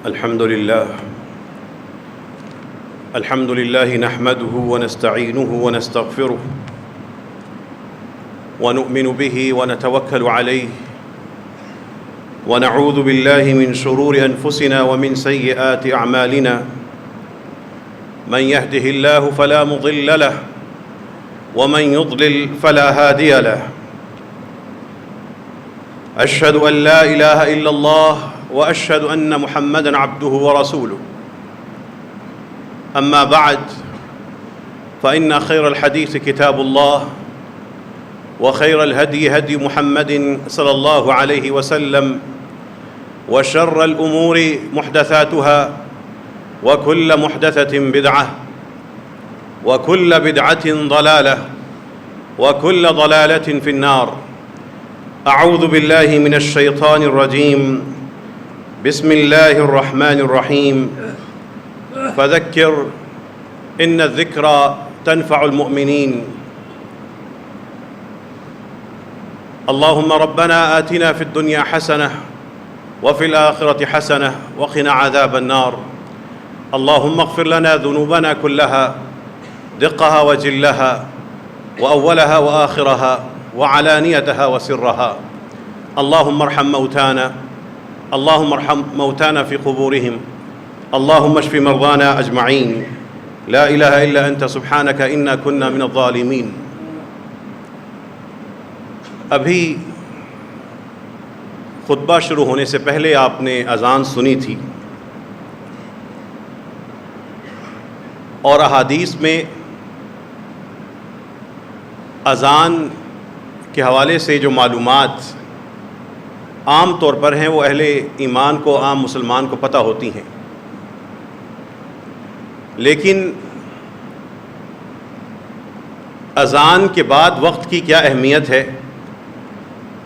الحمد لله نحمده ونستعينه ونستغفره ونؤمن به ونتوكل عليه ونعوذ بالله من شرور أنفسنا ومن سيئات أعمالنا من يهده الله فلا مضل له ومن يضلل فلا هادي له أشهد أن لا إله إلا الله وأشهد أن محمدًا عبده ورسوله أما بعد فإن خير الحديث كتاب الله وخير الهدي هدي محمد صلى الله عليه وسلم وشر الأمور محدثاتها وكل محدثة بدعة وكل بدعة ضلالة وكل ضلالة في النار. أعوذ بالله من الشيطان الرجيم. بسم الله الرحمن الرحيم. فذكر إن الذكرى تنفع المؤمنين. اللهم ربنا آتنا في الدنيا حسنة وفي الآخرة حسنة وقنا عذاب النار. اللهم اغفر لنا ذنوبنا كلها دقها وجلها وأولها وآخرها وعلانيتها وسرها. اللهم ارحم موتانا اللهم ارحم موتانا في قبورهم. اللهم اشف مرضانا أجمعين. لا إله إلا أنت سبحانك إنا كنا من الظالمين. ابھی خطبہ شروع ہونے سے پہلے آپ نے اذان سنی تھی اور احادیث میں اذان کے حوالے سے جو معلومات عام طور پر ہیں وہ اہل ایمان کو، عام مسلمان کو پتہ ہوتی ہیں، لیکن اذان کے بعد وقت کی کیا اہمیت ہے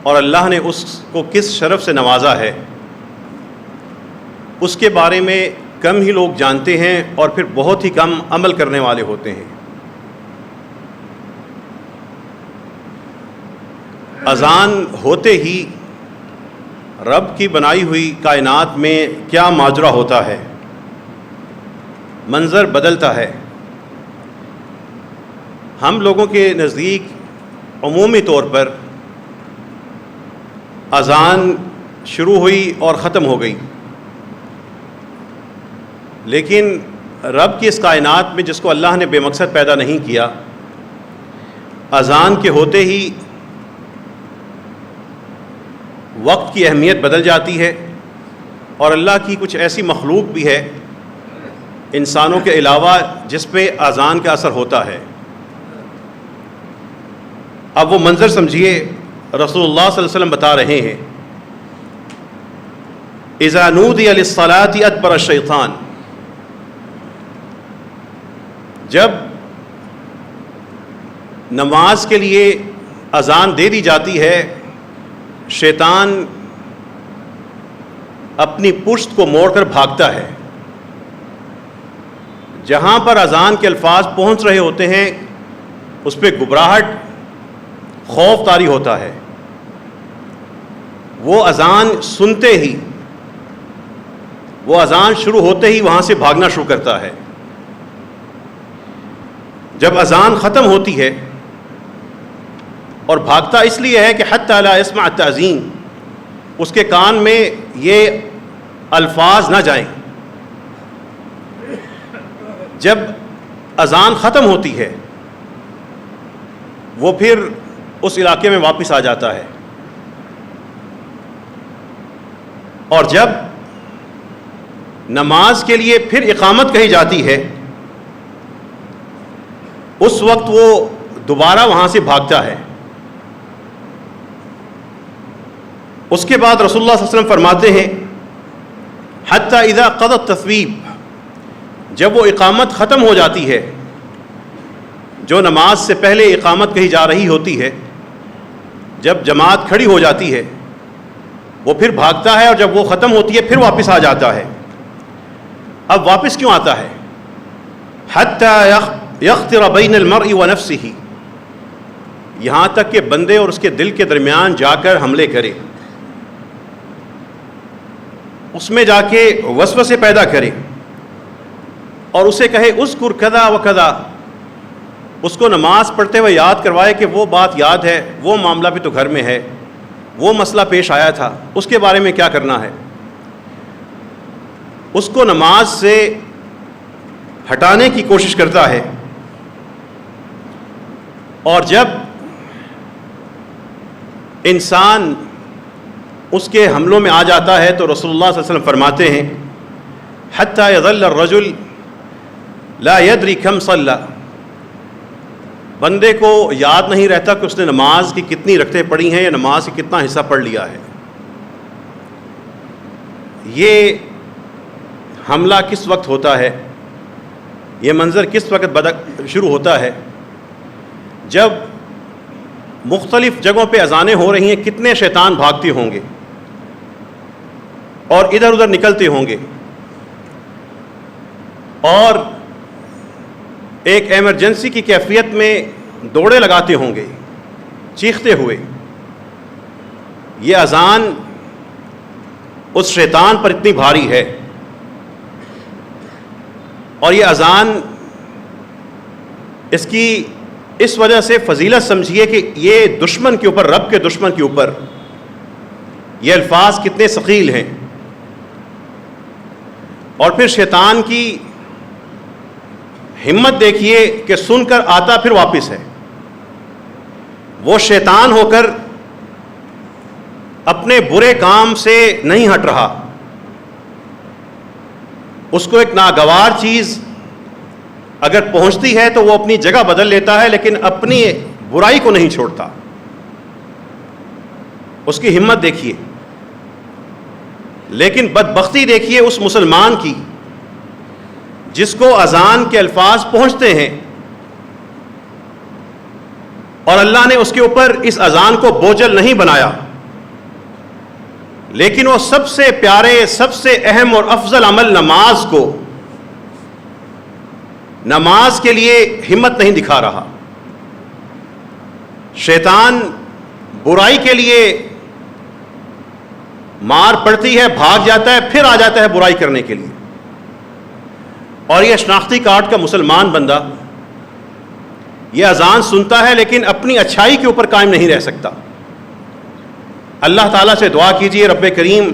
اور اللہ نے اس کو کس شرف سے نوازا ہے، اس کے بارے میں کم ہی لوگ جانتے ہیں اور پھر بہت ہی کم عمل کرنے والے ہوتے ہیں۔ اذان ہوتے ہی رب کی بنائی ہوئی کائنات میں کیا ماجرا ہوتا ہے، منظر بدلتا ہے۔ ہم لوگوں کے نزدیک عمومی طور پر اذان شروع ہوئی اور ختم ہو گئی، لیکن رب کی اس کائنات میں جس کو اللہ نے بے مقصد پیدا نہیں کیا، اذان کے ہوتے ہی وقت کی اہمیت بدل جاتی ہے، اور اللہ کی کچھ ایسی مخلوق بھی ہے انسانوں کے علاوہ جس پہ اذان کا اثر ہوتا ہے۔ اب وہ منظر سمجھیے، رسول اللہ صلی اللہ علیہ وسلم بتا رہے ہیں اذا نودی للصلاۃ ادبر الشیطان، جب نماز کے لیے اذان دے دی جاتی ہے، شیطان اپنی پشت کو موڑ کر بھاگتا ہے۔ جہاں پر اذان کے الفاظ پہنچ رہے ہوتے ہیں اس پہ گھبراہٹ، خوف طاری ہوتا ہے۔ وہ اذان سنتے ہی، وہ اذان شروع ہوتے ہی وہاں سے بھاگنا شروع کرتا ہے۔ جب اذان ختم ہوتی ہے، اور بھاگتا اس لیے ہے کہ حتی لا يسمع التأذین، اس کے کان میں یہ الفاظ نہ جائیں۔ جب اذان ختم ہوتی ہے وہ پھر اس علاقے میں واپس آ جاتا ہے، اور جب نماز کے لیے پھر اقامت کہی جاتی ہے اس وقت وہ دوبارہ وہاں سے بھاگتا ہے۔ اس کے بعد رسول اللہ صلی اللہ علیہ وسلم فرماتے ہیں حتی اذا قضى التثویب، جب وہ اقامت ختم ہو جاتی ہے، جو نماز سے پہلے اقامت کہی جا رہی ہوتی ہے، جب جماعت کھڑی ہو جاتی ہے وہ پھر بھاگتا ہے، اور جب وہ ختم ہوتی ہے پھر واپس آ جاتا ہے۔ اب واپس کیوں آتا ہے؟ حتی یخطر بین المرء ونفسہ، یہاں تک کہ بندے اور اس کے دل کے درمیان جا کر حملے کرے۔ اس میں جا کے وسوسے پیدا کرے اور اسے کہے اذکر کذا و کذا، اس کو نماز پڑھتے ہوئے یاد کروائے کہ وہ بات یاد ہے، وہ معاملہ بھی تو گھر میں ہے، وہ مسئلہ پیش آیا تھا، اس کے بارے میں کیا کرنا ہے، اس کو نماز سے ہٹانے کی کوشش کرتا ہے۔ اور جب انسان اس کے حملوں میں آ جاتا ہے تو رسول اللہ صلی اللہ علیہ وسلم فرماتے ہیں حتی یظل الرجل لا یدری کم صلی، بندے کو یاد نہیں رہتا کہ اس نے نماز کی کتنی رکعتیں پڑھی ہیں یا نماز کی کتنا حصہ پڑھ لیا ہے۔ یہ حملہ کس وقت ہوتا ہے، یہ منظر کس وقت شروع ہوتا ہے؟ جب مختلف جگہوں پہ اذانیں ہو رہی ہیں، کتنے شیطان بھاگتے ہوں گے اور ادھر ادھر نکلتے ہوں گے اور ایک ایمرجنسی کی کیفیت میں دوڑے لگاتے ہوں گے چیختے ہوئے۔ یہ اذان اس شیطان پر اتنی بھاری ہے، اور یہ اذان اس کی اس وجہ سے فضیلت سمجھیے کہ یہ دشمن کے اوپر، رب کے دشمن کے اوپر یہ الفاظ کتنے ثقیل ہیں۔ اور پھر شیطان کی ہمت دیکھیے کہ سن کر آتا پھر واپس ہے، وہ شیطان ہو کر اپنے برے کام سے نہیں ہٹ رہا، اس کو ایک ناگوار چیز اگر پہنچتی ہے تو وہ اپنی جگہ بدل لیتا ہے، لیکن اپنی برائی کو نہیں چھوڑتا۔ اس کی ہمت دیکھیے۔ لیکن بدبختی دیکھیے اس مسلمان کی جس کو اذان کے الفاظ پہنچتے ہیں اور اللہ نے اس کے اوپر اس اذان کو بوجھل نہیں بنایا، لیکن وہ سب سے پیارے، سب سے اہم اور افضل عمل نماز کو، نماز کے لیے ہمت نہیں دکھا رہا۔ شیطان برائی کے لیے مار پڑتی ہے، بھاگ جاتا ہے، پھر آ جاتا ہے برائی کرنے کے لیے۔ اور یہ شناختی کارڈ کا مسلمان بندہ یہ اذان سنتا ہے لیکن اپنی اچھائی کے اوپر قائم نہیں رہ سکتا۔ اللہ تعالیٰ سے دعا کیجئے رب کریم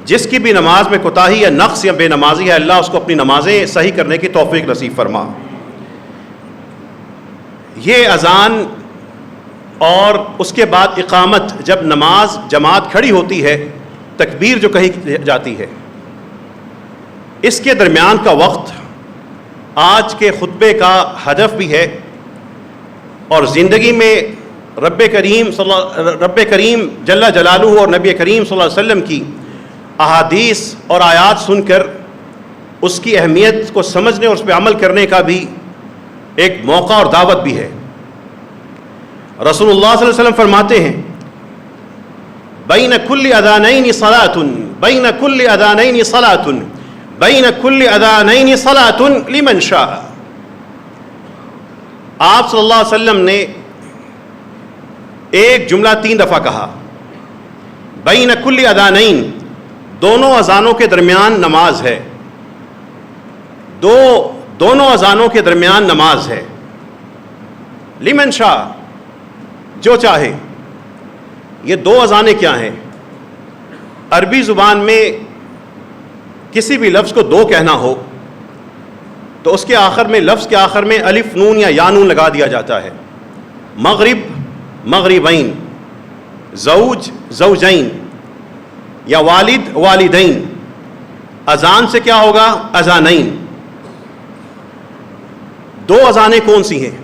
جس کی بھی نماز میں کوتاہی یا نقص یا بے نمازی ہے، اللہ اس کو اپنی نمازیں صحیح کرنے کی توفیق نصیب فرما۔ یہ اذان اور اس کے بعد اقامت، جب نماز جماعت کھڑی ہوتی ہے، تکبیر جو کہی جاتی ہے، اس کے درمیان کا وقت آج کے خطبے کا ہدف بھی ہے، اور زندگی میں رب کریم جل جلالہ اور نبی کریم صلی اللہ علیہ وسلم کی احادیث اور آیات سن کر اس کی اہمیت کو سمجھنے اور اس پہ عمل کرنے کا بھی ایک موقع اور دعوت بھی ہے۔ رسول اللہ صلی اللہ علیہ وسلم فرماتے ہیں بین کل اذانین صلاۃ، بین کل اذانین صلاۃ، بین کل اذانین صلاۃ لمن شاء۔ آپ صلی اللہ علیہ وسلم نے ایک جملہ 3 دفعہ کہا، بین کل اذانین، دونوں اذانوں کے درمیان نماز ہے، دونوں اذانوں کے درمیان نماز ہے، لمن شاء، جو چاہے۔ یہ 2 اذانیں کیا ہیں؟ عربی زبان میں کسی بھی لفظ کو 2 کہنا ہو تو اس کے آخر میں، لفظ کے آخر میں الف نون یا یا نون لگا دیا جاتا ہے۔ مغرب، مغربین، زوج، زوجین، یا والد، والدین۔ اذان سے کیا ہوگا؟ اذانین۔ 2 اذانیں کون سی ہیں؟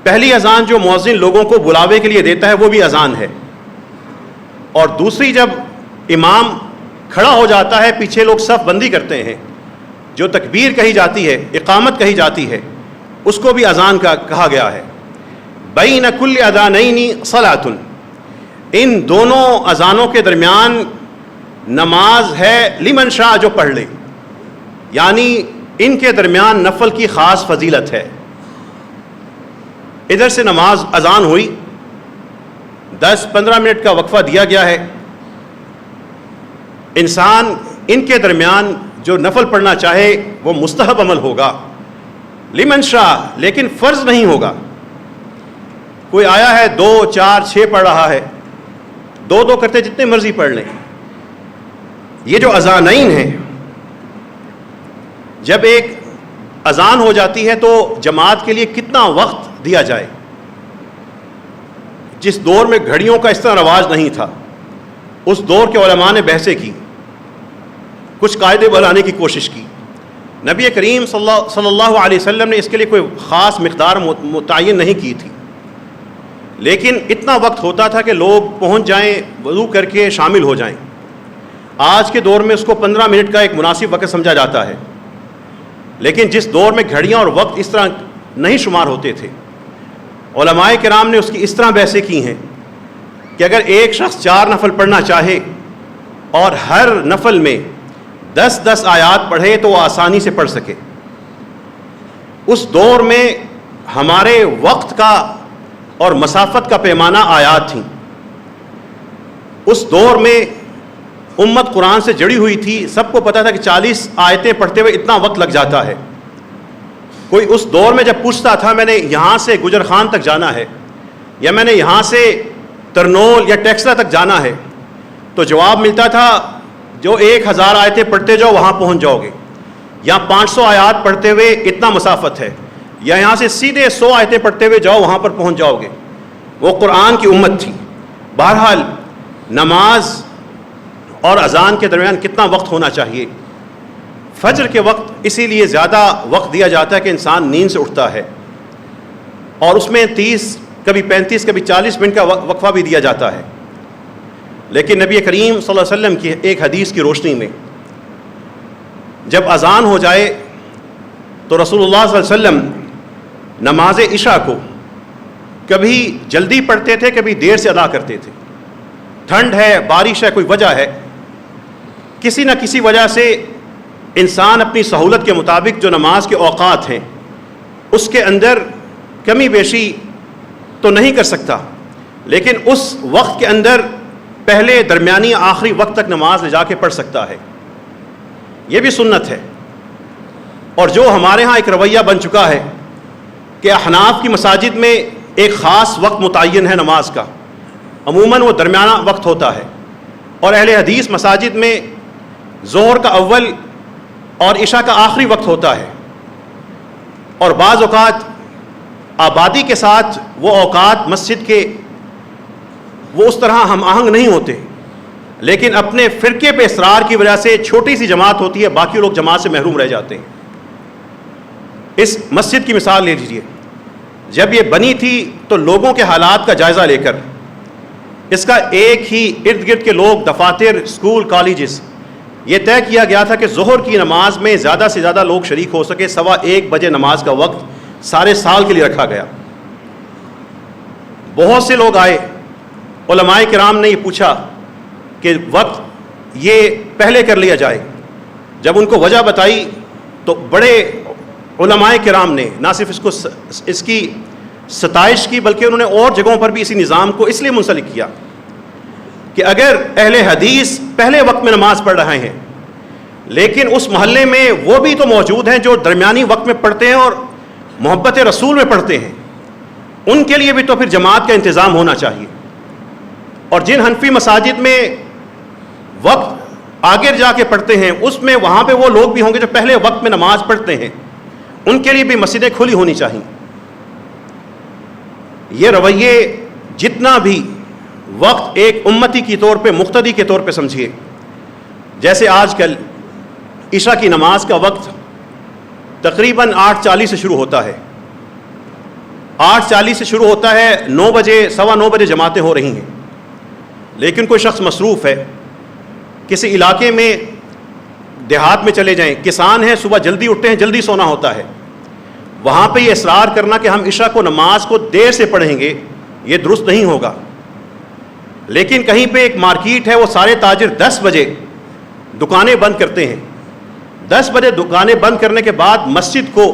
پہلی اذان جو مؤذن لوگوں کو بلاوے کے لیے دیتا ہے وہ بھی اذان ہے، اور دوسری جب امام کھڑا ہو جاتا ہے، پیچھے لوگ صف بندی کرتے ہیں، جو تکبیر کہی جاتی ہے، اقامت کہی جاتی ہے، اس کو بھی اذان کا کہا گیا ہے۔ بین کل اذانین صلاۃ، ان دونوں اذانوں کے درمیان نماز ہے، لمن شاء، جو پڑھ لے، یعنی ان کے درمیان نفل کی خاص فضیلت ہے۔ ادھر سے نماز اذان ہوئی، 10-15 منٹ کا وقفہ دیا گیا ہے، انسان ان کے درمیان جو نفل پڑھنا چاہے وہ مستحب عمل ہوگا، لمن شاء، لیکن فرض نہیں ہوگا۔ کوئی آیا ہے 2 4 6 پڑھ رہا ہے، 2 کرتے جتنے مرضی پڑھ لیں۔ یہ جو اذانین ہیں، جب ایک اذان ہو جاتی ہے تو جماعت کے لیے کتنا وقت دیا جائے؟ جس دور میں گھڑیوں کا اس طرح رواج نہیں تھا، اس دور کے علماء نے بحثیں کی، کچھ قاعدے بنانے کی کوشش کی۔ نبی کریم صلی اللہ علیہ وسلم نے اس کے لیے کوئی خاص مقدار متعین نہیں کی تھی، لیکن اتنا وقت ہوتا تھا کہ لوگ پہنچ جائیں، وضو کر کے شامل ہو جائیں۔ آج کے دور میں اس کو 15 منٹ کا ایک مناسب وقت سمجھا جاتا ہے، لیکن جس دور میں گھڑیاں اور وقت اس طرح نہیں شمار ہوتے تھے، علماء کرام نے اس کی اس طرح بحثیں کی ہیں کہ اگر ایک شخص 4 نفل پڑھنا چاہے اور ہر نفل میں 10 آیات پڑھے تو وہ آسانی سے پڑھ سکے۔ اس دور میں ہمارے وقت کا اور مسافت کا پیمانہ آیات تھیں۔ اس دور میں امت قرآن سے جڑی ہوئی تھی، سب کو پتا تھا کہ 40 آیتیں پڑھتے ہوئے اتنا وقت لگ جاتا ہے۔ کوئی اس دور میں جب پوچھتا تھا میں نے یہاں سے گجر خان تک جانا ہے، یا میں نے یہاں سے ترنول یا ٹیکسلا تک جانا ہے، تو جواب ملتا تھا جو 1000 آیتیں پڑھتے جاؤ وہاں پہنچ جاؤ گے، یا 500 آیات پڑھتے ہوئے اتنا مسافت ہے، یا یہاں سے سیدھے 100 آیتیں پڑھتے ہوئے جاؤ وہاں پر پہنچ جاؤ گے۔ وہ قرآن کی امت تھی۔ بہرحال نماز اور اذان کے درمیان کتنا وقت ہونا چاہیے؟ فجر کے وقت اسی لیے زیادہ وقت دیا جاتا ہے کہ انسان نیند سے اٹھتا ہے، اور اس میں 30 کبھی 35 کبھی 40 منٹ کا وقفہ بھی دیا جاتا ہے۔ لیکن نبی کریم صلی اللہ علیہ وسلم کی ایک حدیث کی روشنی میں جب اذان ہو جائے تو رسول اللہ صلی اللہ علیہ وسلم نماز عشاء کو کبھی جلدی پڑھتے تھے، کبھی دیر سے ادا کرتے تھے۔ ٹھنڈ ہے، بارش ہے، کوئی وجہ ہے، کسی نہ کسی وجہ سے انسان اپنی سہولت کے مطابق جو نماز کے اوقات ہیں اس کے اندر کمی بیشی تو نہیں کر سکتا، لیکن اس وقت کے اندر پہلے درمیانی آخری وقت تک نماز لے جا کے پڑھ سکتا ہے۔ یہ بھی سنت ہے۔ اور جو ہمارے ہاں ایک رویہ بن چکا ہے کہ احناف کی مساجد میں ایک خاص وقت متعین ہے نماز کا، عموماً وہ درمیانہ وقت ہوتا ہے، اور اہل حدیث مساجد میں ظہر کا اول اور عشاء کا آخری وقت ہوتا ہے، اور بعض اوقات آبادی کے ساتھ وہ اوقات مسجد کے وہ اس طرح ہم آہنگ نہیں ہوتے، لیکن اپنے فرقے پہ اصرار کی وجہ سے چھوٹی سی جماعت ہوتی ہے، باقی لوگ جماعت سے محروم رہ جاتے ہیں۔ اس مسجد کی مثال لے لیجیے، جب یہ بنی تھی تو لوگوں کے حالات کا جائزہ لے کر اس کا ایک ہی ارد گرد کے لوگ، دفاتر، اسکول، کالجز، یہ طے کیا گیا تھا کہ ظہر کی نماز میں زیادہ سے زیادہ لوگ شریک ہو سکے۔ 1:15 بجے نماز کا وقت سارے سال کے لیے رکھا گیا۔ بہت سے لوگ آئے، علماء کرام نے یہ پوچھا کہ وقت یہ پہلے کر لیا جائے۔ جب ان کو وجہ بتائی تو بڑے علماء کرام نے نہ صرف اس کی ستائش کی، بلکہ انہوں نے اور جگہوں پر بھی اسی نظام کو اس لیے منسلک کیا کہ اگر اہل حدیث پہلے وقت میں نماز پڑھ رہے ہیں، لیکن اس محلے میں وہ بھی تو موجود ہیں جو درمیانی وقت میں پڑھتے ہیں اور محبت رسول میں پڑھتے ہیں، ان کے لیے بھی تو پھر جماعت کا انتظام ہونا چاہیے۔ اور جن حنفی مساجد میں وقت آگے جا کے پڑھتے ہیں، اس میں وہاں پہ وہ لوگ بھی ہوں گے جو پہلے وقت میں نماز پڑھتے ہیں، ان کے لیے بھی مسجدیں کھلی ہونی چاہیے۔ یہ رویے جتنا بھی وقت ایک امتی کی طور پہ، مقتدی کے طور پہ سمجھیے، جیسے آج کل عشاء کی نماز کا وقت تقریباً 8:40 سے شروع ہوتا ہے، 8:40 سے شروع ہوتا ہے، 9 بجے 9:15 بجے جماعتیں ہو رہی ہیں، لیکن کوئی شخص مصروف ہے، کسی علاقے میں دیہات میں چلے جائیں، کسان ہیں، صبح جلدی اٹھتے ہیں، جلدی سونا ہوتا ہے، وہاں پہ یہ اصرار کرنا کہ ہم عشاء کو نماز کو دیر سے پڑھیں گے، یہ درست نہیں ہوگا۔ لیکن کہیں پہ ایک مارکیٹ ہے، وہ سارے تاجر 10 بجے دکانیں بند کرتے ہیں، 10 بجے دکانیں بند کرنے کے بعد مسجد کو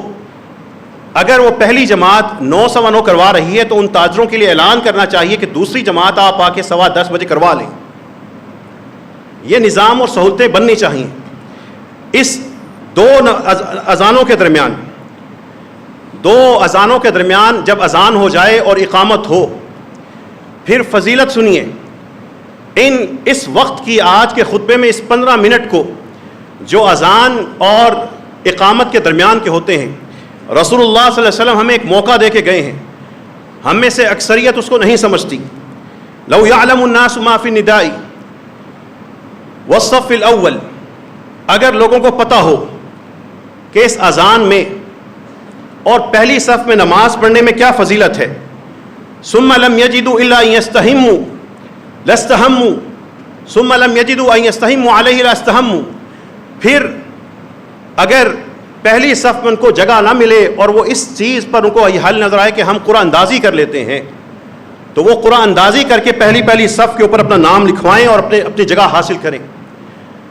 اگر وہ پہلی جماعت 9:15 کروا رہی ہے تو ان تاجروں کے لیے اعلان کرنا چاہیے کہ دوسری جماعت آپ آ کے 10:15 بجے کروا لیں۔ یہ نظام اور سہولتیں بننی چاہیے. اس دو اذانوں کے درمیان جب اذان ہو جائے اور اقامت ہو، پھر فضیلت سنیے. اس وقت کی آج کے خطبے میں اس 15 منٹ کو جو اذان اور اقامت کے درمیان کے ہوتے ہیں، رسول اللہ صلی اللہ علیہ وسلم ہمیں ایک موقع دے کے گئے ہیں. ہم میں سے اکثریت اس کو نہیں سمجھتی. لو یعلم الناس ما فی النداء والصف الاول، اگر لوگوں کو پتہ ہو کہ اس اذان میں اور پہلی صف میں نماز پڑھنے میں کیا فضیلت ہے، ثم لم يجدوا الا ان يستهموا لاستهموا ثم لم يجدوا ان يستهموا عليه لاستهموا، پھر اگر پہلی صف میں ان کو جگہ نہ ملے اور وہ اس چیز پر ان کو یہ حل نظر آئے کہ ہم قرآن اندازی کر لیتے ہیں، تو وہ قرآن اندازی کر کے پہلی صف کے اوپر اپنا نام لکھوائیں اور اپنی جگہ حاصل کریں.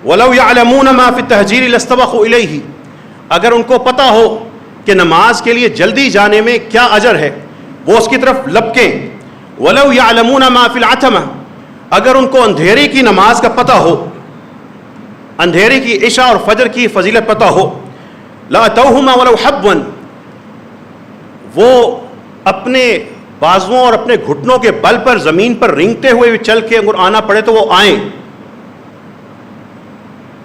وَلَوْ يَعْلَمُونَ مَا فِي التَّهْجِيرِ لَاسْتَبَقُوا إِلَيْهِ، اگر ان کو پتہ ہو کہ نماز کے لیے جلدی جانے میں کیا اجر ہے، وہ اس کی طرف لپکیں. وَلَوْ يَعْلَمُونَ مَا فِي الْعَتَمَةِ، اگر ان کو اندھیرے کی نماز کا پتہ ہو، اندھیرے کی عشاء اور فجر کی فضیلت پتہ ہو، لَأَتَوْهُمَا وَلَوْ حَبًّا، وہ اپنے بازوؤں اور اپنے گھٹنوں کے بل پر زمین پر رینگتے ہوئے بھی چل کے اگر آنا پڑے تو وہ آئیں.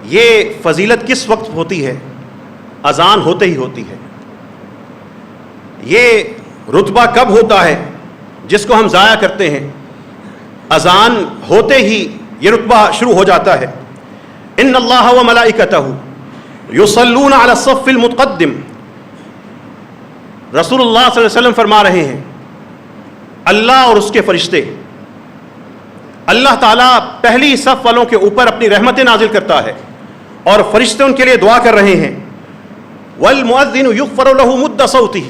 یہ فضیلت کس وقت ہوتی ہے؟ اذان ہوتے ہی ہوتی ہے. یہ رتبہ کب ہوتا ہے جس کو ہم ضائع کرتے ہیں؟ اذان ہوتے ہی یہ رتبہ شروع ہو جاتا ہے. ان اللہ و ملائکتہ یصلون علی الصف المتقدم، رسول اللہ صلی اللہ علیہ وسلم فرما رہے ہیں اللہ اور اس کے فرشتے، اللہ تعالیٰ پہلی صف والوں کے اوپر اپنی رحمتیں نازل کرتا ہے اور فرشتے ان کے لیے دعا کر رہے ہیں. والمؤذن یغفر له مد صوته،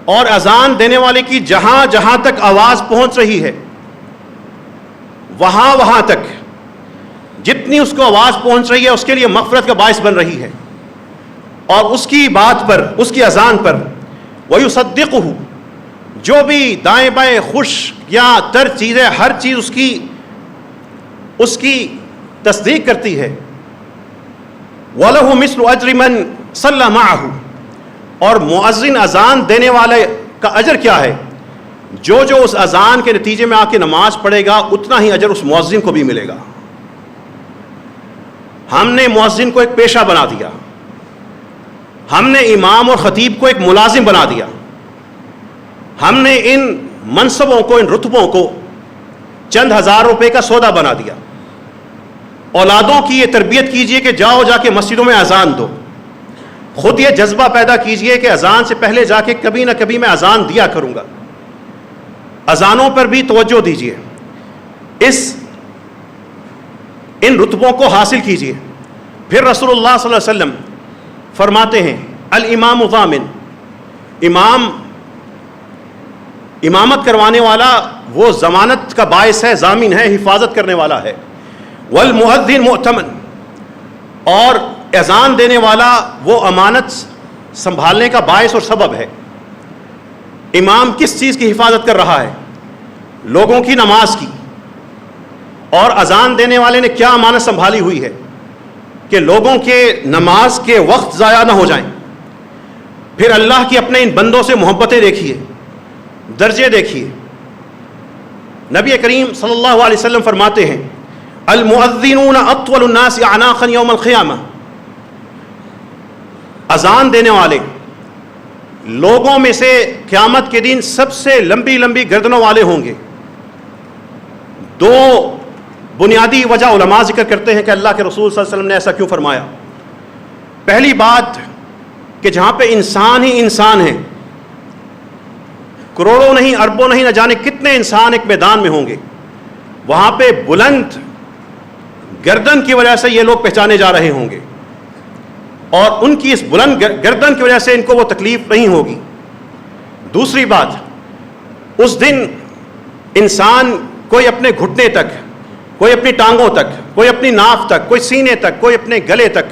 اور اذان دینے والے کی جہاں جہاں تک آواز پہنچ رہی ہے وہاں تک جتنی اس کو آواز پہنچ رہی ہے اس کے لیے مغفرت کا باعث بن رہی ہے. اور اس کی بات پر، اس کی اذان پر وَيُصَدِّقُهُ، جو بھی دائیں بائیں خوش یا تر چیزیں، ہر چیز اس کی تصدیق کرتی ہے. وَلَهُ مِثْلُ أَجْرِ مَنْ صَلَّى مَعَهُ، اور مؤذن اذان دینے والے کا اجر کیا ہے؟ جو اس اذان کے نتیجے میں آ کے نماز پڑھے گا اتنا ہی اجر اس مؤذن کو بھی ملے گا. ہم نے مؤذن کو ایک پیشہ بنا دیا، ہم نے امام اور خطیب کو ایک ملازم بنا دیا، ہم نے ان منصبوں کو، ان رتبوں کو چند ہزار روپے کا سودا بنا دیا. اولادوں کی یہ تربیت کیجئے کہ جاؤ جا کے مسجدوں میں اذان دو. خود یہ جذبہ پیدا کیجئے کہ اذان سے پہلے جا کے کبھی نہ کبھی میں اذان دیا کروں گا. اذانوں پر بھی توجہ دیجئے، ان رتبوں کو حاصل کیجئے. پھر رسول اللہ صلی اللہ علیہ وسلم فرماتے ہیں الامام ضامن، امامت کروانے والا وہ ضمانت کا باعث ہے، ضامن ہے، حفاظت کرنے والا ہے. والمؤذن مؤتمن، اور اذان دینے والا وہ امانت سنبھالنے کا باعث اور سبب ہے. امام کس چیز کی حفاظت کر رہا ہے؟ لوگوں کی نماز کی. اور اذان دینے والے نے کیا امانت سنبھالی ہوئی ہے؟ کہ لوگوں کے نماز کے وقت ضائع نہ ہو جائیں. پھر اللہ کی اپنے ان بندوں سے محبتیں دیکھیے، درجے دیکھیے. نبی کریم صلی اللہ علیہ وسلم فرماتے ہیں المؤذنون اطول الناس اعناقا یوم القیامہ، اذان دینے والے لوگوں میں سے قیامت کے دن سب سے لمبی گردنوں والے ہوں گے. دو بنیادی وجہ علماء ذکر کرتے ہیں کہ اللہ کے رسول صلی اللہ علیہ وسلم نے ایسا کیوں فرمایا. پہلی بات کہ جہاں پہ انسان ہی انسان ہیں، کروڑوں نہیں، اربوں نہیں، نہ جانے کتنے انسان ایک میدان میں ہوں گے، وہاں پہ بلند گردن کی وجہ سے یہ لوگ پہچانے جا رہے ہوں گے، اور ان کی اس بلند گردن کی وجہ سے ان کو وہ تکلیف نہیں ہوگی. دوسری بات، اس دن انسان کوئی اپنے گھٹنے تک، کوئی اپنی ٹانگوں تک، کوئی اپنی ناف تک، کوئی سینے تک، کوئی اپنے گلے تک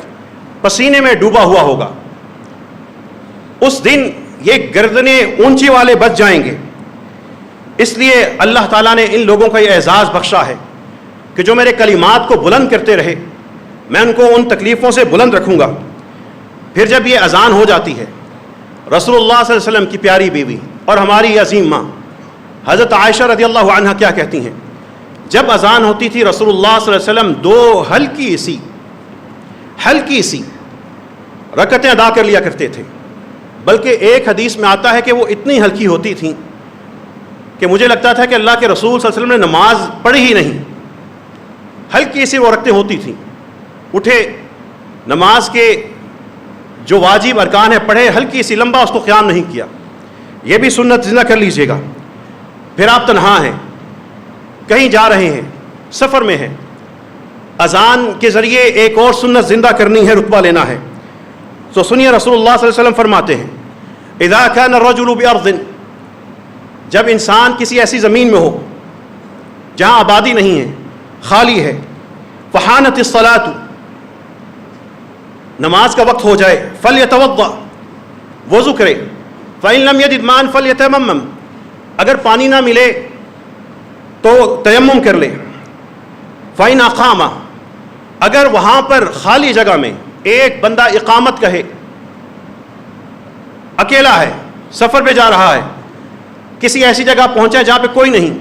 پسینے میں ڈوبا ہوا ہوگا. اس دن یہ گردنیں اونچی والے بچ جائیں گے. اس لیے اللہ تعالیٰ نے ان لوگوں کا یہ اعزاز بخشا ہے کہ جو میرے کلمات کو بلند کرتے رہے میں ان کو ان تکلیفوں سے بلند رکھوں گا۔ پھر جب یہ اذان ہو جاتی ہے، رسول اللہ صلی اللہ علیہ وسلم کی پیاری بیوی اور ہماری عظیم ماں حضرت عائشہ رضی اللہ عنہا کیا کہتی ہیں؟ جب اذان ہوتی تھی رسول اللہ صلی اللہ علیہ وسلم 2 ہلکی سی رکعتیں ادا کر لیا کرتے تھے، بلکہ ایک حدیث میں آتا ہے کہ وہ اتنی ہلکی ہوتی تھیں کہ مجھے لگتا تھا کہ اللہ کے رسول صلی اللہ علیہ وسلم نے نماز پڑھی ہی نہیں، ہلکی سی وہ رکعتیں ہوتی تھیں، اٹھے نماز کے جو واجب ارکان ہے پڑھے، ہلکی سی لمبا اس کو قیام نہیں کیا۔ یہ بھی سنت زندہ کر لیجئے گا۔ پھر آپ تنہا ہیں، کہیں جا رہے ہیں، سفر میں ہیں، اذان کے ذریعے ایک اور سنت زندہ کرنی ہے، رتبہ لینا ہے، تو سنیے رسول اللہ صلی اللہ علیہ وسلم فرماتے ہیں اذا كان الرجل بارض، جب انسان کسی ایسی زمین میں ہو جہاں آبادی نہیں ہے، خالی ہے، فحانت الصلاۃ، نماز کا وقت ہو جائے، فلیتوضا، وضو کرے، فإن لم يجد ماء فلیتیمم، اگر پانی نہ ملے تو تیمم کر لے، فإن اقام، اگر وہاں پر خالی جگہ میں ایک بندہ اقامت کہے، اکیلا ہے، سفر پہ جا رہا ہے، کسی ایسی جگہ پہنچا جہاں پہ کوئی نہیں،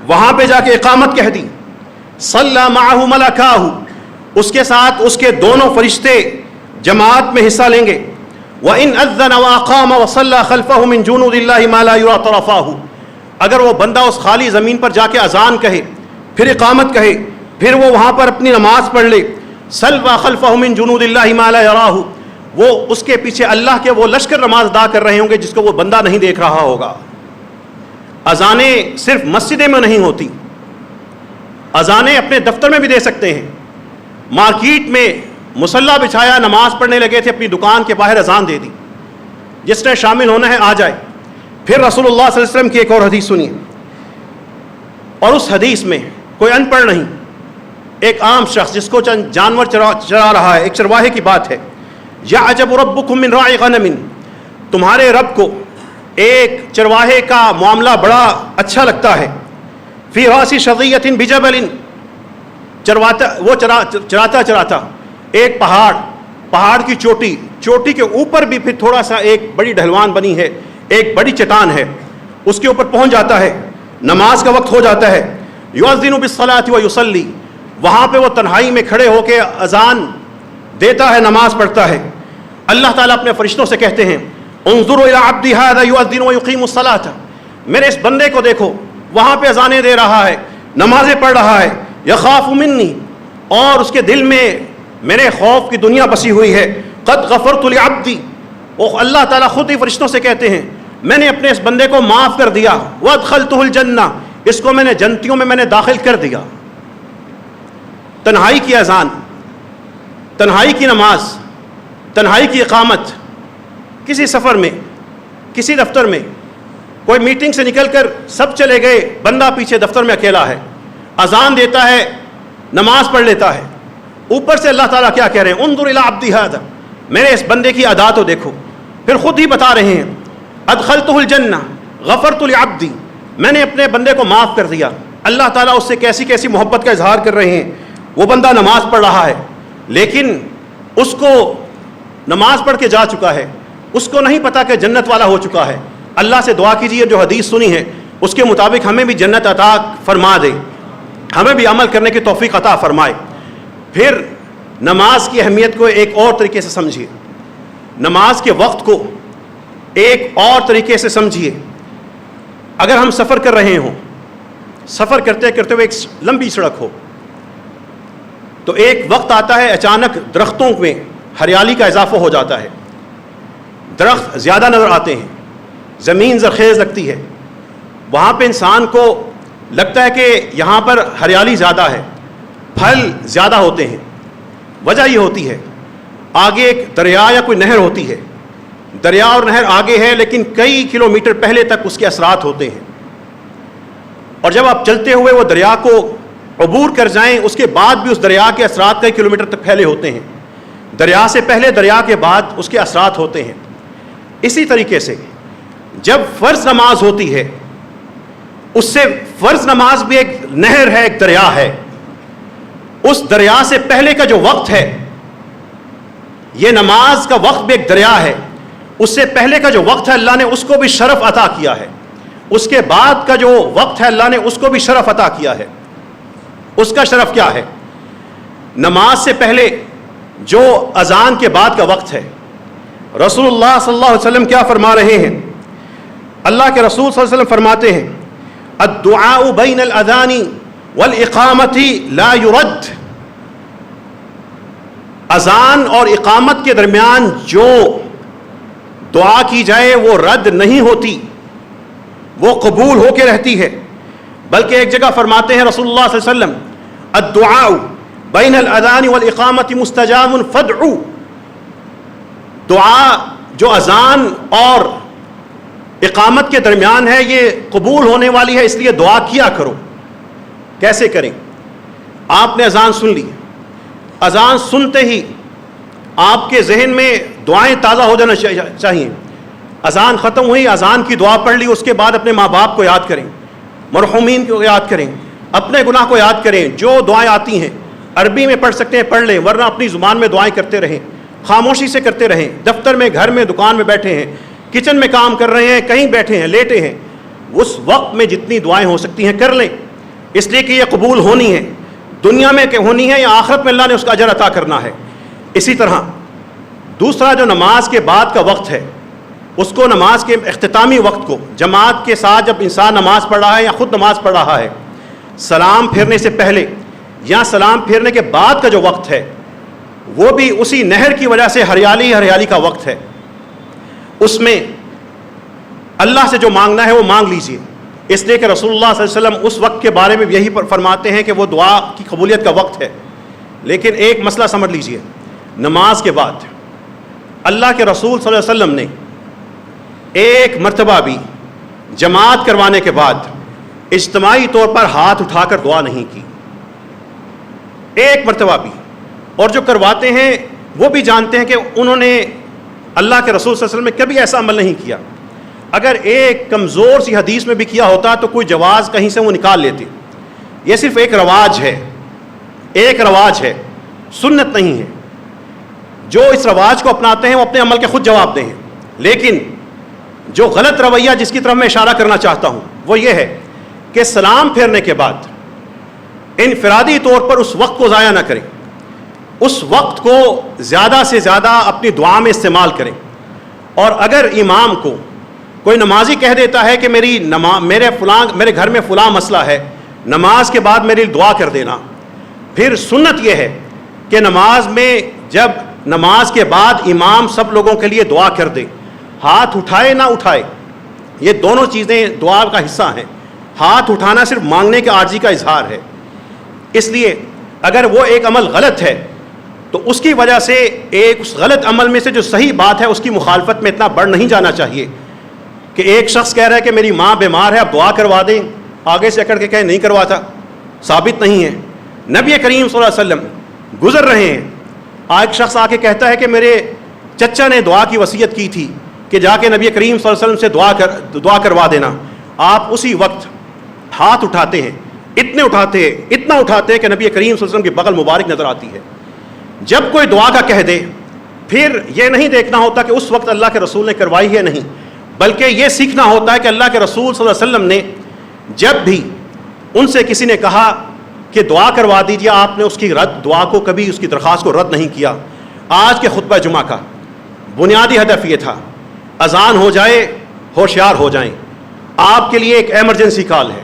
وہاں پہ جا کے اقامت کہہ دی، صلی معہ ملکاہ، اس کے ساتھ اس کے دونوں فرشتے جماعت میں حصہ لیں گے، وَإِنْ أَذَّنَ وَأَقَامَ وَصَلَّى خَلْفَهُ مِنْ جُنُودِ اللَّهِ مَا لَا يُرَى طَرَفَاهُ، اگر وہ بندہ اس خالی زمین پر جا کے اذان کہے، پھر اقامت کہے، پھر وہ وہاں پر اپنی نماز پڑھ لے، صَلَّى خَلْفَهُ مِنْ جُنُودِ اللَّهِ مَا لَا يَرَاهُ، وہ اس کے پیچھے اللہ کے وہ لشکر نماز ادا کر رہے ہوں گے جس کو وہ بندہ نہیں دیکھ رہا ہوگا۔ اذانیں صرف مسجدیں میں نہیں ہوتی، اذانیں اپنے دفتر میں بھی دے سکتے ہیں، مارکیٹ میں مصلی بچھایا، نماز پڑھنے لگے تھے، اپنی دکان کے باہر اذان دے دی، جس نے شامل ہونا ہے آ جائے۔ پھر رسول اللہ صلی اللہ علیہ وسلم کی ایک اور حدیث سنیے، اور اس حدیث میں کوئی ان پڑھ نہیں، ایک عام شخص جس کو چند جانور چرا رہا ہے، ایک چرواہے کی بات ہے، یعجب ربکم من راعی غنم، تمہارے رب کو ایک چرواہے کا معاملہ بڑا اچھا لگتا ہے، فی راس شظیۃ بجبل، وہ چراتا ایک پہاڑ کی چوٹی کے اوپر بھی پھر تھوڑا سا ایک بڑی ڈھلوان بنی ہے، ایک بڑی چٹان ہے، اس کے اوپر پہنچ جاتا ہے، نماز کا وقت ہو جاتا ہے، یؤذن بالصلاۃ ویصلی، وہاں پہ وہ تنہائی میں کھڑے ہو کے اذان دیتا ہے، نماز پڑھتا ہے۔ اللہ تعالیٰ اپنے فرشتوں سے کہتے ہیں انظروا الی عبدی ھذا یؤذن ویقیم الصلاۃ، میرے اس بندے کو دیکھو، وہاں پہ اذانیں دے رہا ہے، نمازیں پڑھ رہا ہے، یخاف منی، اور اس کے دل میں میرے خوف کی دنیا بسی ہوئی ہے، قد غفرت لعبدی، اللہ تعالیٰ خود ہی فرشتوں سے کہتے ہیں میں نے اپنے اس بندے کو معاف کر دیا، وادخلتہ الجنہ، اس کو میں نے جنتیوں میں نے داخل کر دیا۔ تنہائی کی اذان، تنہائی کی نماز، تنہائی کی اقامت، کسی سفر میں، کسی دفتر میں، کوئی میٹنگ سے نکل کر سب چلے گئے، بندہ پیچھے دفتر میں اکیلا ہے، اذان دیتا ہے، نماز پڑھ لیتا ہے، اوپر سے اللہ تعالیٰ کیا کہہ رہے ہیں انظر الی عبدی ھذا، میرے اس بندے کی ادا تو دیکھو، پھر خود ہی بتا رہے ہیں ادخلتہ الجنہ غفرت لعبدی، میں نے اپنے بندے کو معاف کر دیا۔ اللہ تعالیٰ اس سے کیسی کیسی محبت کا اظہار کر رہے ہیں، وہ بندہ نماز پڑھ رہا ہے لیکن اس کو نماز پڑھ کے جا چکا ہے، اس کو نہیں پتا کہ جنت والا ہو چکا ہے۔ اللہ سے دعا کیجیے جو حدیث سنی ہے اس کے مطابق ہمیں بھی جنت عطا فرما دے، ہمیں بھی عمل کرنے کی توفیق عطا فرمائے۔ پھر نماز کی اہمیت کو ایک اور طریقے سے سمجھیے، نماز کے وقت کو ایک اور طریقے سے سمجھیے۔ اگر ہم سفر کر رہے ہوں، سفر کرتے کرتے ہوئے ایک لمبی سڑک ہو، تو ایک وقت آتا ہے اچانک درختوں میں ہریالی کا اضافہ ہو جاتا ہے، درخت زیادہ نظر آتے ہیں، زمین زرخیز لگتی ہے، وہاں پہ انسان کو لگتا ہے کہ یہاں پر ہریالی زیادہ ہے، پھل زیادہ ہوتے ہیں۔ وجہ یہ ہوتی ہے آگے ایک دریا یا کوئی نہر ہوتی ہے، دریا اور نہر آگے ہے لیکن کئی کلومیٹر پہلے تک اس کے اثرات ہوتے ہیں، اور جب آپ چلتے ہوئے وہ دریا کو عبور کر جائیں اس کے بعد بھی اس دریا کے اثرات کئی کلومیٹر تک پھیلے ہوتے ہیں، دریا سے پہلے دریا کے بعد اس کے اثرات ہوتے ہیں۔ اسی طریقے سے جب فرض نماز ہوتی ہے، اس سے فرض نماز بھی ایک نہر ہے، ایک دریا ہے، اس دریا سے پہلے کا جو وقت ہے، یہ نماز کا وقت بھی ایک دریا ہے، اس سے پہلے کا جو وقت ہے اللہ نے اس کو بھی شرف عطا کیا ہے، اس کے بعد کا جو وقت ہے اللہ نے اس کو بھی شرف عطا کیا ہے۔ اس کا شرف کیا ہے؟ نماز سے پہلے جو اذان کے بعد کا وقت ہے، رسول اللہ صلی اللہ علیہ وسلم کیا فرما رہے ہیں؟ اللہ کے رسول صلی اللہ علیہ وسلم فرماتے ہیں الدعاء بین الاذان والاقامت لا يرد، اذان اور اقامت کے درمیان جو دعا کی جائے وہ رد نہیں ہوتی، وہ قبول ہو کے رہتی ہے۔ بلکہ ایک جگہ فرماتے ہیں رسول اللہ صلی اللہ علیہ وسلم الدعاء بین الاذان والاقامت مستجاب فادعوا، دعا جو اذان اور اقامت کے درمیان ہے یہ قبول ہونے والی ہے، اس لیے دعا کیا کرو۔ کیسے کریں؟ آپ نے اذان سن لی، اذان سنتے ہی آپ کے ذہن میں دعائیں تازہ ہو جانا چاہیے۔ اذان ختم ہوئی، اذان کی دعا پڑھ لی، اس کے بعد اپنے ماں باپ کو یاد کریں، مرحومین کو یاد کریں، اپنے گناہ کو یاد کریں۔ جو دعائیں آتی ہیں عربی میں پڑھ سکتے ہیں پڑھ لیں، ورنہ اپنی زبان میں دعائیں کرتے رہیں، خاموشی سے کرتے رہیں۔ دفتر میں، گھر میں، دکان میں بیٹھے ہیں، کچن میں کام کر رہے ہیں، کہیں بیٹھے ہیں، لیٹے ہیں، اس وقت میں جتنی دعائیں ہو سکتی ہیں کر لیں، اس لیے کہ یہ قبول ہونی ہے، دنیا میں کہ ہونی ہے یا آخرت میں اللہ نے اس کا اجر عطا کرنا ہے۔ اسی طرح دوسرا جو نماز کے بعد کا وقت ہے، اس کو نماز کے اختتامی وقت کو جماعت کے ساتھ جب انسان نماز پڑھ رہا ہے یا خود نماز پڑھ رہا ہے، سلام پھیرنے سے پہلے یا سلام پھیرنے کے بعد کا جو وقت ہے وہ بھی اسی نہر کی وجہ سے ہریالی کا وقت ہے۔ اس میں اللہ سے جو مانگنا ہے وہ مانگ لیجیے، اس لیے کہ رسول اللہ صلی اللہ علیہ وسلم اس وقت کے بارے میں یہی فرماتے ہیں کہ وہ دعا کی قبولیت کا وقت ہے۔ لیکن ایک مسئلہ سمجھ لیجیے، نماز کے بعد اللہ کے رسول صلی اللہ علیہ وسلم نے ایک مرتبہ بھی جماعت کروانے کے بعد اجتماعی طور پر ہاتھ اٹھا کر دعا نہیں کی، ایک مرتبہ بھی۔ اور جو کرواتے ہیں وہ بھی جانتے ہیں کہ انہوں نے اللہ کے رسول صلی اللہ علیہ وسلم نے کبھی ایسا عمل نہیں کیا۔ اگر ایک کمزور سی حدیث میں بھی کیا ہوتا تو کوئی جواز کہیں سے وہ نکال لیتے۔ یہ صرف ایک رواج ہے، ایک رواج ہے، سنت نہیں ہے۔ جو اس رواج کو اپناتے ہیں وہ اپنے عمل کے خود جواب دیں ہیں۔ لیکن جو غلط رویہ جس کی طرف میں اشارہ کرنا چاہتا ہوں وہ یہ ہے کہ سلام پھیرنے کے بعد انفرادی طور پر اس وقت کو ضائع نہ کریں، اس وقت کو زیادہ سے زیادہ اپنی دعا میں استعمال کریں۔ اور اگر امام کو کوئی نمازی کہہ دیتا ہے کہ میرے گھر میں فلاں مسئلہ ہے، نماز کے بعد میری دعا کر دینا، پھر سنت یہ ہے کہ نماز میں جب نماز کے بعد امام سب لوگوں کے لیے دعا کر دے، ہاتھ اٹھائے نہ اٹھائے، یہ دونوں چیزیں دعا کا حصہ ہیں۔ ہاتھ اٹھانا صرف مانگنے کے عاجزی کا اظہار ہے، اس لیے اگر وہ ایک عمل غلط ہے تو اس کی وجہ سے ایک اس غلط عمل میں سے جو صحیح بات ہے اس کی مخالفت میں اتنا بڑھ نہیں جانا چاہیے کہ ایک شخص کہہ رہا ہے کہ میری ماں بیمار ہے اب دعا کروا دیں، آگے سے اکڑ کے کہیں نہیں کرواتا، ثابت نہیں ہے۔ نبی کریم صلی اللہ علیہ وسلم گزر رہے ہیں، ایک شخص آ کے کہتا ہے کہ میرے چچا نے دعا کی وصیت کی تھی کہ جا کے نبی کریم صلی اللہ علیہ وسلم سے دعا کروا دینا۔ آپ اسی وقت ہاتھ اٹھاتے ہیں، اتنا اٹھاتے ہیں کہ نبی کریم صلی اللہ علیہ وسلم کی بغل مبارک نظر آتی ہے۔ جب کوئی دعا کا کہہ دے پھر یہ نہیں دیکھنا ہوتا کہ اس وقت اللہ کے رسول نے کروائی ہے نہیں، بلکہ یہ سیکھنا ہوتا ہے کہ اللہ کے رسول صلی اللہ علیہ وسلم نے جب بھی ان سے کسی نے کہا کہ دعا کروا دیجیے، آپ نے اس کی دعا کو کبھی اس کی درخواست کو رد نہیں کیا۔ آج کے خطبہ جمعہ کا بنیادی ہدف یہ تھا اذان ہو جائے ہوشیار ہو جائیں۔ آپ کے لیے ایک ایمرجنسی کال ہے،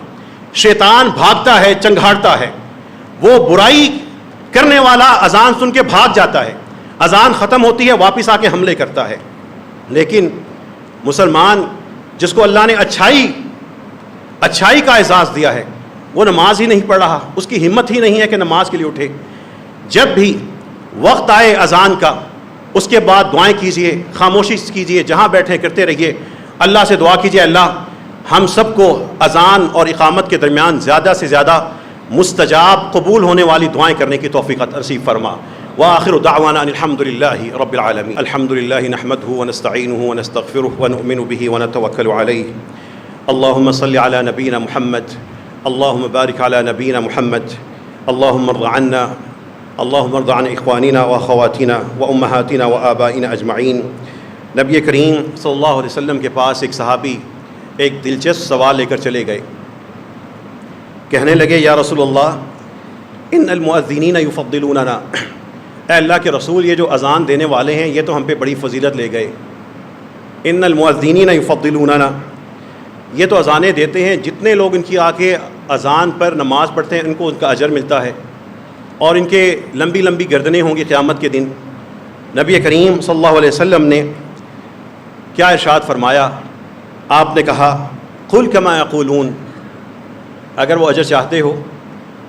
شیطان بھاگتا ہے، چنگھاڑتا ہے، وہ برائی کرنے والا اذان سن کے بھاگ جاتا ہے، اذان ختم ہوتی ہے واپس آ کے حملے کرتا ہے۔ لیکن مسلمان جس کو اللہ نے اچھائی کا اعزاز دیا ہے وہ نماز ہی نہیں پڑھ رہا، اس کی ہمت ہی نہیں ہے کہ نماز کے لیے اٹھے۔ جب بھی وقت آئے اذان کا اس کے بعد دعائیں کیجئے، خاموشی کیجئے، جہاں بیٹھے کرتے رہیے، اللہ سے دعا کیجئے اللہ ہم سب کو اذان اور اقامت کے درمیان زیادہ سے زیادہ مستجاب قبول ہونے والی دعائیں کرنے کی توفیق نصیب فرما۔ وآخر دعوانا ان الحمد لله رب العالمين الحمد لله نحمده ونستعينه ونستغفره ونؤمن به ونتوكل عليه اللهم صل على نبينا محمد اللهم بارك على نبينا محمد اللهم ارض عنا، اللهم ارض عن اخواننا واخواتنا وامهاتنا وآبائنا اجمعین۔ نبی کریم صلی اللہ علیہ وسلم کے پاس ایک صحابی ایک دلچسپ سوال لے کر چلے گئے، کہنے لگے یا رسول اللہ ان المؤذنین یفضلوننا، اے اللہ کے رسول یہ جو اذان دینے والے ہیں یہ تو ہم پہ بڑی فضیلت لے گئے۔ ان المؤذنین یفضلوننا، یہ تو اذانیں دیتے ہیں، جتنے لوگ ان کی آ کے اذان پر نماز پڑھتے ہیں ان کو ان کا اجر ملتا ہے، اور ان کے لمبی لمبی گردنیں ہوں گی قیامت کے دن۔ نبی کریم صلی اللہ علیہ وسلم نے کیا ارشاد فرمایا؟ آپ نے کہا قل کما یقولون، اگر وہ اجر چاہتے ہو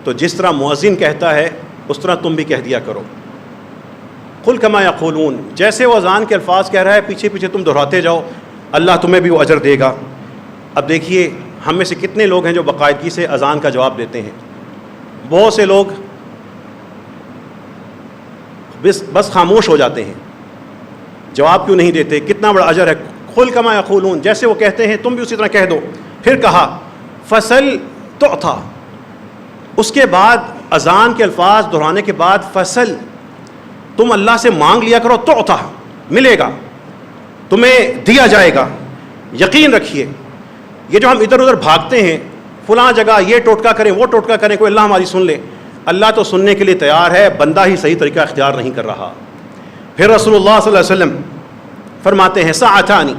تو جس طرح مؤذن کہتا ہے اس طرح تم بھی کہہ دیا کرو۔ قل کما یقولون، جیسے وہ اذان کے الفاظ کہہ رہا ہے پیچھے پیچھے تم دہراتے جاؤ، اللہ تمہیں بھی وہ اجر دے گا۔ اب دیکھیے ہم میں سے کتنے لوگ ہیں جو باقاعدگی سے اذان کا جواب دیتے ہیں، بہت سے لوگ بس خاموش ہو جاتے ہیں، جواب کیوں نہیں دیتے؟ کتنا بڑا اجر ہے۔ قل کما یقولون، جیسے وہ کہتے ہیں تم بھی اسی طرح کہہ دو۔ پھر کہا فصل تعطا، اس کے بعد اذان کے الفاظ دہرانے کے بعد فصل، تم اللہ سے مانگ لیا کرو، تعطا ملے گا، تمہیں دیا جائے گا۔ یقین رکھیے یہ جو ہم ادھر ادھر بھاگتے ہیں فلاں جگہ یہ ٹوٹکا کریں وہ ٹوٹکا کریں کوئی اللہ ہماری سن لے، اللہ تو سننے کے لیے تیار ہے، بندہ ہی صحیح طریقہ اختیار نہیں کر رہا۔ پھر رسول اللہ صلی اللہ علیہ وسلم فرماتے ہیں ساعتان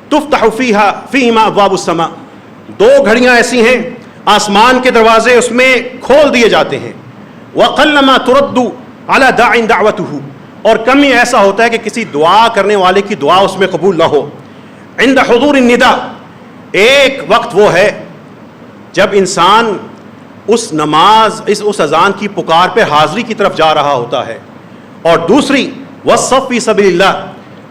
تفتح فیہما ابواب السماء، دو گھڑیاں ایسی ہیں آسمان کے دروازے اس میں کھول دیے جاتے ہیں۔ وقلما ترد علی داع دعوته، اور کم ہی ایسا ہوتا ہے کہ کسی دعا کرنے والے کی دعا اس میں قبول نہ ہو۔ عند حضور النداء، ایک وقت وہ ہے جب انسان اس نماز اس اذان کی پکار پہ حاضری کی طرف جا رہا ہوتا ہے، اور دوسری والصف فی سبیل اللہ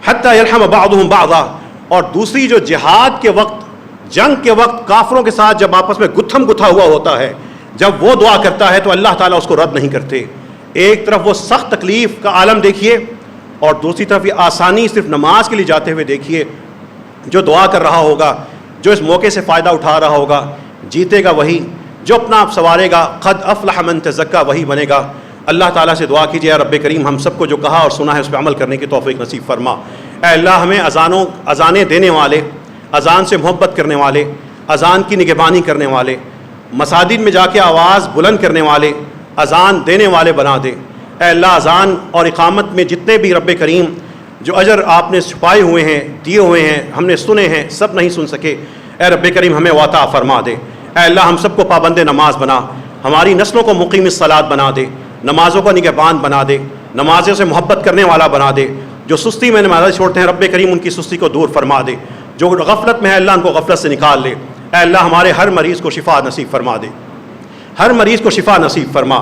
حتی یرحم بعضهم بعضا، اور دوسری جو جہاد کے وقت جنگ کے وقت کافروں کے ساتھ جب آپس میں گتھم گتھا ہوا ہوتا ہے، جب وہ دعا کرتا ہے تو اللہ تعالیٰ اس کو رد نہیں کرتے۔ ایک طرف وہ سخت تکلیف کا عالم دیکھیے، اور دوسری طرف یہ آسانی صرف نماز کے لیے جاتے ہوئے دیکھیے۔ جو دعا کر رہا ہوگا، جو اس موقع سے فائدہ اٹھا رہا ہوگا، جیتے گا وہی، جو اپنا آپ سنوارے گا قد افلح من تزکا وہی بنے گا۔ اللہ تعالیٰ سے دعا کیجیے رب کریم ہم سب کو جو کہا اور سنا ہے اس پہ عمل کرنے کی توفیق نصیب فرما۔ اے اللہ ہمیں اذانیں دینے والے، اذان سے محبت کرنے والے، اذان کی نگہبانی کرنے والے، مساجد میں جا کے آواز بلند کرنے والے، اذان دینے والے بنا دے۔ اے اللہ اذان اور اقامت میں جتنے بھی رب کریم جو اجر آپ نے چھپائے ہوئے ہیں، دیے ہوئے ہیں، ہم نے سنے ہیں، سب نہیں سن سکے، اے رب کریم ہمیں وہ عطا فرما دے۔ اے اللہ ہم سب کو پابند نماز بنا، ہماری نسلوں کو مقیم الصلاۃ بنا دے، نمازوں کو نگہبان بنا دے، نمازوں سے محبت کرنے والا بنا دے۔ جو سستی میں نمازیں چھوڑتے ہیں رب کریم ان کی سستی کو دور فرما دے، جو غفلت میں ہے اللہ ان کو غفلت سے نکال لے۔ اے اللہ ہمارے ہر مریض کو شفا نصیب فرما دے، ہر مریض کو شفا نصیب فرما،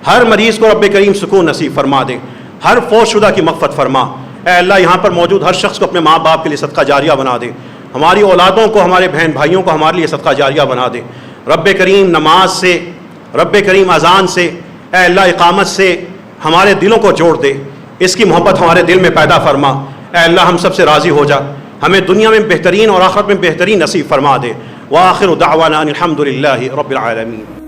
ہر مریض کو رب کریم سکون نصیب فرما دے، ہر فوت شدہ کی مغفرت فرما۔ اے اللہ یہاں پر موجود ہر شخص کو اپنے ماں باپ کے لیے صدقہ جاریہ بنا دے، ہماری اولادوں کو، ہمارے بہن بھائیوں کو ہمارے لیے صدقہ جاریہ بنا دے۔ رب کریم نماز سے، رب کریم اذان سے، اے اللہ اقامت سے ہمارے دلوں کو جوڑ دے، اس کی محبت ہمارے دل میں پیدا فرما۔ اے اللہ ہم سب سے راضی ہو جا، ہمیں دنیا میں بہترین اور آخرت میں بہترین نصیب فرما دے۔ وآخر دعوانا ان الحمد للہ رب العالمین۔